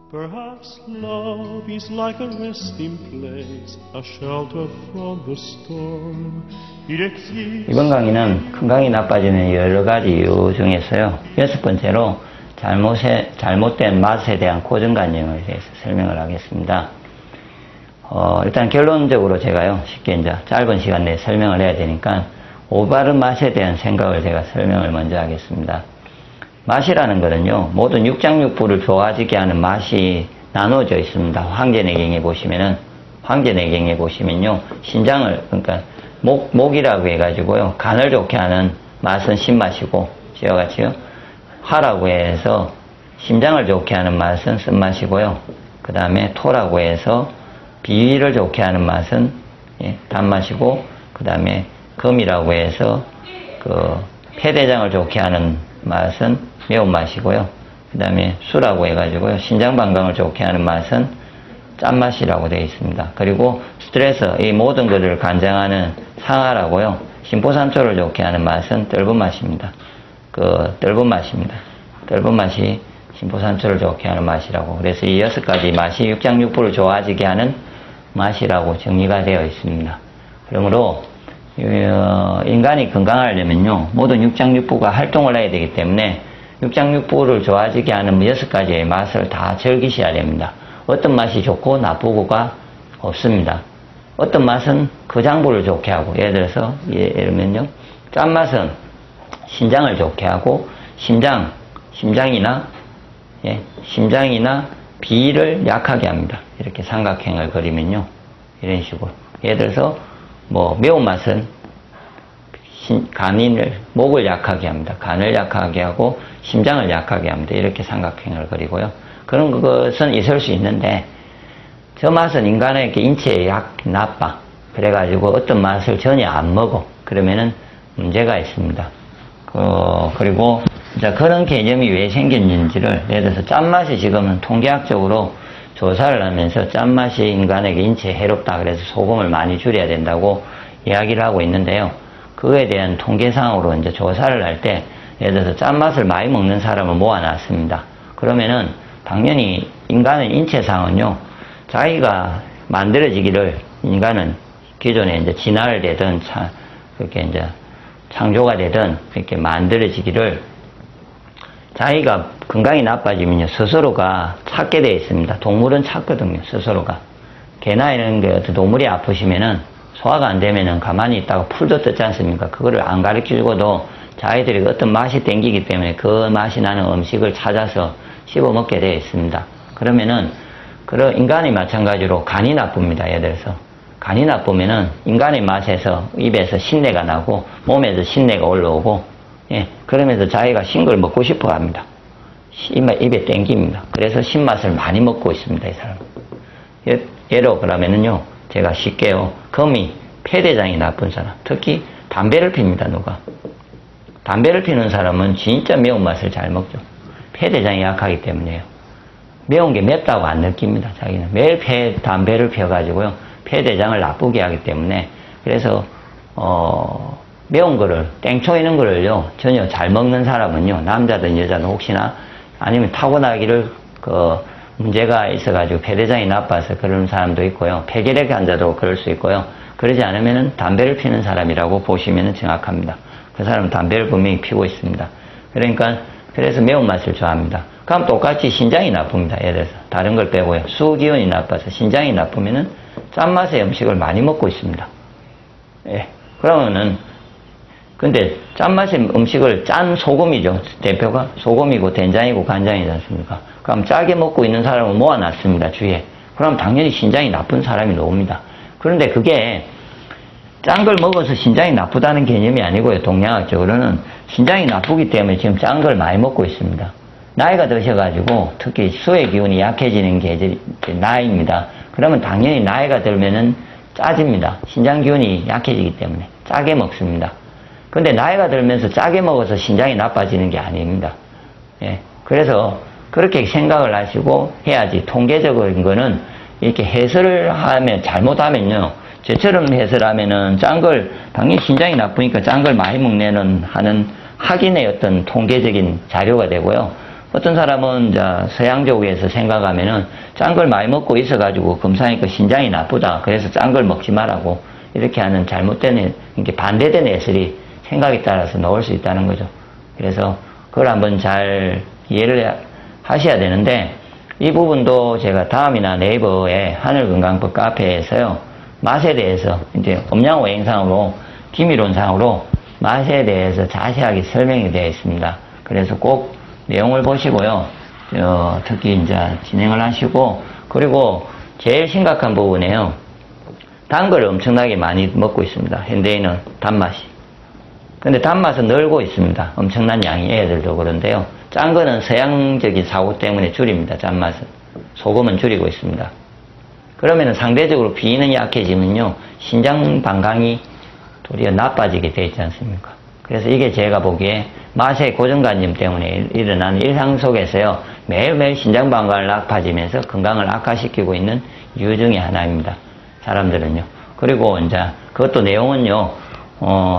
Perhaps love is like a resting place, a shelter from the storm. It exists. 이번 강의는 건강이 나빠지는 여러 가지 이유 중에서요. 6번째로 잘못된 맛에 대한 고정관념에 대해서 설명을 하겠습니다. 일단 결론적으로 제가요, 쉽게 이제 짧은 시간 내에 설명을 해야 되니까 올바른 맛에 대한 생각을 제가 설명을 먼저 하겠습니다. 맛이라는 것은요, 모든 육장육부를 좋아지게 하는 맛이 나눠져 있습니다. 황제내경에 보시면요, 신장을, 그러니까 목이라고 해가지고요, 간을 좋게 하는 맛은 신맛이고, 이와 같이요, 화라고 해서 심장을 좋게 하는 맛은 쓴맛이고요, 그 다음에 토라고 해서 비위를 좋게 하는 맛은 단맛이고, 그 다음에 금이라고 해서 폐대장을 좋게 하는 맛은 매운맛이고요. 그 다음에 수라고 해가지고요, 신장방광을 좋게 하는 맛은 짠맛이라고 되어 있습니다. 그리고 스트레스, 이 모든 것을 관장하는 상하라고요, 심포산초를 좋게 하는 맛은 떫은맛입니다. 떫은맛이 심포산초를 좋게 하는 맛이라고. 그래서 이 6가지 맛이 육장육부를 좋아지게 하는 맛이라고 정리가 되어 있습니다. 그러므로 인간이 건강하려면요, 모든 육장육부가 활동을 해야 되기 때문에 육장육부를 좋아지게 하는 6가지의 맛을 다 즐기셔야 됩니다. 어떤 맛이 좋고 나쁘고가 없습니다. 어떤 맛은 그 장부를 좋게 하고, 예를 들어서 예를면요, 짠맛은 신장을 좋게 하고 심장이나 비위를 약하게 합니다. 이렇게 삼각형을 그리면요, 이런 식으로. 예를 들어서 매운맛은 목을 약하게 합니다. 간을 약하게 하고 심장을 약하게 합니다. 이렇게 삼각형을 그리고요. 그런 것은 있을 수 있는데, 저 맛은 인간의 인체에 나빠. 그래가지고 어떤 맛을 전혀 안 먹어. 그러면은 문제가 있습니다. 그리고 이제 그런 개념이 왜 생겼는지를, 예를 들어서 짠맛이 지금은 통계학적으로 조사를 하면서 짠맛이 인간에게 인체에 해롭다. 그래서 소금을 많이 줄여야 된다고 이야기를 하고 있는데요. 그거에 대한 통계상으로 이제 조사를 할 때, 예를 들어서 짠맛을 많이 먹는 사람을 모아놨습니다. 그러면은 당연히 인간의 인체상은요, 자기가 만들어지기를, 인간은 기존에 이제 진화를 되든 그렇게 이제 창조가 되든 이렇게 만들어지기를, 자기가 건강이 나빠지면요, 스스로가 찾게 되어 있습니다. 동물은 찾거든요, 스스로가. 개나 이런 게 어떤 동물이 아프시면은 소화가 안 되면은 가만히 있다가 풀도 뜯지 않습니까? 그거를 안 가르쳐주고도 자기들이 어떤 맛이 땡기기 때문에 그 맛이 나는 음식을 찾아서 씹어 먹게 되어 있습니다. 그러면은, 인간이 마찬가지로 간이 나쁩니다. 예를 들어서. 간이 나쁘면은 인간의 맛에서 입에서 신내가 나고 몸에서 신내가 올라오고, 그러면서 자기가 신 걸 먹고 싶어 합니다. 입에 땡깁니다. 그래서 신맛을 많이 먹고 있습니다, 이 사람. 예로 그러면은요, 제가 쉽게요, 금이 폐대장이 나쁜 사람, 특히 담배를 핍니다, 누가. 담배를 피는 사람은 진짜 매운맛을 잘 먹죠. 폐대장이 약하기 때문에요. 매운 게 맵다고 안 느낍니다, 자기는. 매일 담배를 펴가지고요, 폐대장을 나쁘게 하기 때문에. 그래서 매운 거를, 땡초 있는 거를요, 전혀 잘 먹는 사람은요, 남자든 여자든 혹시나, 아니면 타고나기를 문제가 있어가지고 폐대장이 나빠서 그런 사람도 있고요, 폐결핵 환자도 그럴 수 있고요. 그러지 않으면은 담배를 피는 사람이라고 보시면 정확합니다. 그 사람은 담배를 분명히 피고 있습니다. 그래서 매운맛을 좋아합니다. 그럼 똑같이 신장이 나쁩니다. 예를 들어서 다른 걸 빼고요, 수기운이 나빠서 신장이 나쁘면은 짠맛의 음식을 많이 먹고 있습니다. 그러면은, 근데 짠맛의 음식을, 짠 소금이죠, 대표가. 소금이고 된장이고 간장이지 않습니까? 그럼 짜게 먹고 있는 사람을 모아놨습니다, 주위에. 그럼 당연히 신장이 나쁜 사람이 나옵니다. 그런데 그게 짠 걸 먹어서 신장이 나쁘다는 개념이 아니고요, 동양학적으로는 신장이 나쁘기 때문에 지금 짠 걸 많이 먹고 있습니다. 나이가 드셔가지고 특히 수의 기운이 약해지는 게 나이입니다. 그러면 당연히 나이가 들면은 짜집니다. 신장 기운이 약해지기 때문에 짜게 먹습니다. 근데 나이가 들면서 짜게 먹어서 신장이 나빠지는 게 아닙니다. 그래서 그렇게 생각을 하시고 해야지. 통계적인 거는 이렇게 해설을 하면, 잘못하면요, 저처럼 해설하면은 짠 걸, 당연히 신장이 나쁘니까 짠 걸 많이 먹네는 하는 확인의 어떤 통계적인 자료가 되고요. 어떤 사람은 이제 서양적에서 생각하면은 짠 걸 많이 먹고 있어가지고 검사하니까 신장이 나쁘다. 그래서 짠 걸 먹지 말라고 이렇게 하는 잘못된, 이렇게 반대된 예술이 생각에 따라서 나올 수 있다는 거죠. 그래서 그걸 한번 잘 이해를 하셔야 되는데, 이 부분도 제가 다음이나 네이버의 하늘건강법 카페에서요, 맛에 대해서 이제 음양오행상으로 기미론상으로 맛에 대해서 자세하게 설명이 되어 있습니다. 그래서 꼭 내용을 보시고요, 특히 이제 진행을 하시고, 그리고 제일 심각한 부분에요, 단 걸 엄청나게 많이 먹고 있습니다. 현대인은 단맛이. 근데 단맛은 늘고 있습니다. 엄청난 양이, 애들도 그런데요. 짠 거는 서양적인 사고 때문에 줄입니다. 짠맛은. 소금은 줄이고 있습니다. 그러면 상대적으로 비위는 약해지면요, 신장 방광이 도리어 나빠지게 되어 있지 않습니까? 그래서 이게 제가 보기에 맛의 고정관념 때문에 일어나는 일상 속에서요, 매일매일 신장 방광을 나빠지면서 건강을 악화시키고 있는 이유 중에 하나입니다. 사람들은요. 그리고 이제 그것도 내용은요,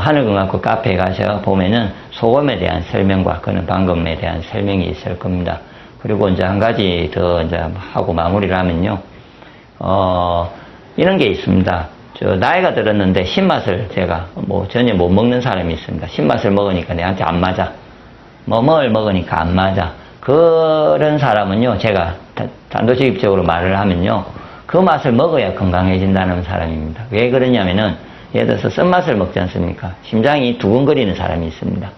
하늘건강법 카페에 가서 보면은 소금에 대한 설명과 그런 방법에 대한 설명이 있을 겁니다. 그리고 이제 한 가지 더 이제 하고 마무리를 하면요, 이런 게 있습니다. 나이가 들었는데 신맛을 제가 전혀 못 먹는 사람이 있습니다. 신맛을 먹으니까 내한테 안 맞아. 뭐뭘 먹으니까 안 맞아. 그런 사람은요, 제가 단도직입적으로 말을 하면요, 그 맛을 먹어야 건강해진다는 사람입니다. 왜 그러냐면은, 예를 들어서 쓴맛을 먹지 않습니까? 심장이 두근거리는 사람이 있습니다.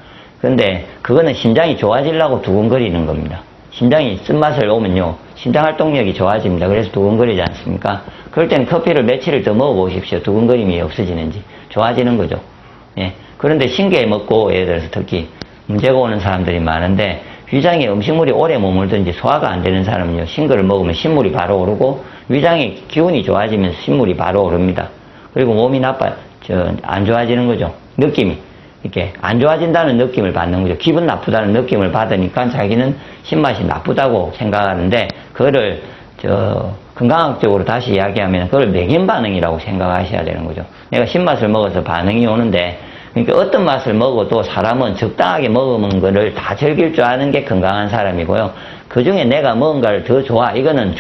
근데 그거는 심장이 좋아지려고 두근거리는 겁니다. 심장이 쓴맛을 오면요, 심장 활동력이 좋아집니다. 그래서 두근거리지 않습니까? 그럴 때는 커피를 며칠을 더 먹어보십시오. 두근거림이 없어지는지. 좋아지는 거죠. 예. 그런데 신게 먹고, 예를 들어서 특히 문제가 오는 사람들이 많은데, 위장에 음식물이 오래 머물든지 소화가 안 되는 사람은요, 신 거를 먹으면 신물이 바로 오르고, 위장의 기운이 좋아지면서 신물이 바로 오릅니다. 그리고 몸이 안 좋아지는 거죠. 느낌이. 이렇게 안 좋아진다는 느낌을 받는 거죠. 기분 나쁘다는 느낌을 받으니까 자기는 신맛이 나쁘다고 생각하는데, 그거를 건강학적으로 다시 이야기하면 그걸 맥인 반응이라고 생각하셔야 되는 거죠. 내가 신맛을 먹어서 반응이 오는데, 그러니까 어떤 맛을 먹어도 사람은 적당하게 먹은 거를 다 즐길 줄 아는 게 건강한 사람이고요. 그 중에 내가 뭔가를 더 좋아, 이거는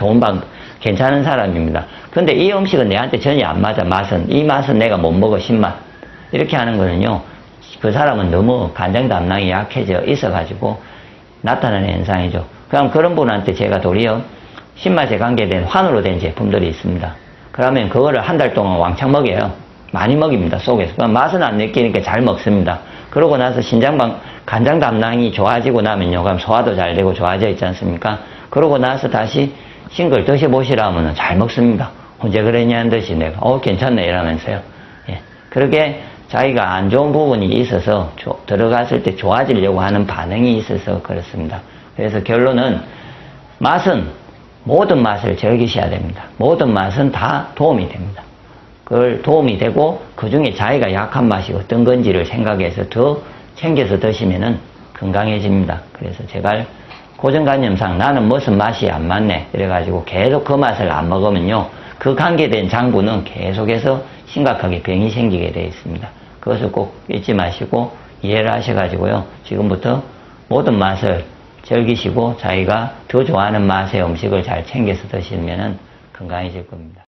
괜찮은 사람입니다. 근데 이 음식은 내한테 전혀 안 맞아, 맛은. 이 맛은 내가 못 먹어, 신맛. 이렇게 하는 거는요, 그 사람은 너무 간장 담낭이 약해져 있어가지고 나타나는 현상이죠. 그럼 그런 분한테 제가 도리어 신맛에 관계된 환으로 된 제품들이 있습니다. 그러면 그거를 한 달 동안 왕창 먹여요. 많이 먹입니다, 속에서. 그럼 맛은 안 느끼니까 잘 먹습니다. 그러고 나서 간장 담낭이 좋아지고 나면요, 그럼 소화도 잘 되고 좋아져 있지 않습니까? 그러고 나서 다시 신 걸 드셔보시라면 잘 먹습니다. 언제 그랬냐는 듯이 내가, 괜찮네, 이러면서요. 예. 그렇게 자기가 안 좋은 부분이 있어서 들어갔을 때 좋아지려고 하는 반응이 있어서 그렇습니다. 그래서 결론은 맛은 모든 맛을 즐기셔야 됩니다. 모든 맛은 다 도움이 됩니다. 그걸 도움이 되고 그 중에 자기가 약한 맛이 어떤 건지를 생각해서 더 챙겨서 드시면은 건강해집니다. 그래서 제가 고정관념상 나는 무슨 맛이 안 맞네 그래가지고 계속 그 맛을 안 먹으면요, 그 관계된 장부는 계속해서 심각하게 병이 생기게 되어 있습니다. 그것을 꼭 잊지 마시고 이해를 하셔가지고요, 지금부터 모든 맛을 즐기시고 자기가 더 좋아하는 맛의 음식을 잘 챙겨서 드시면 건강해질 겁니다.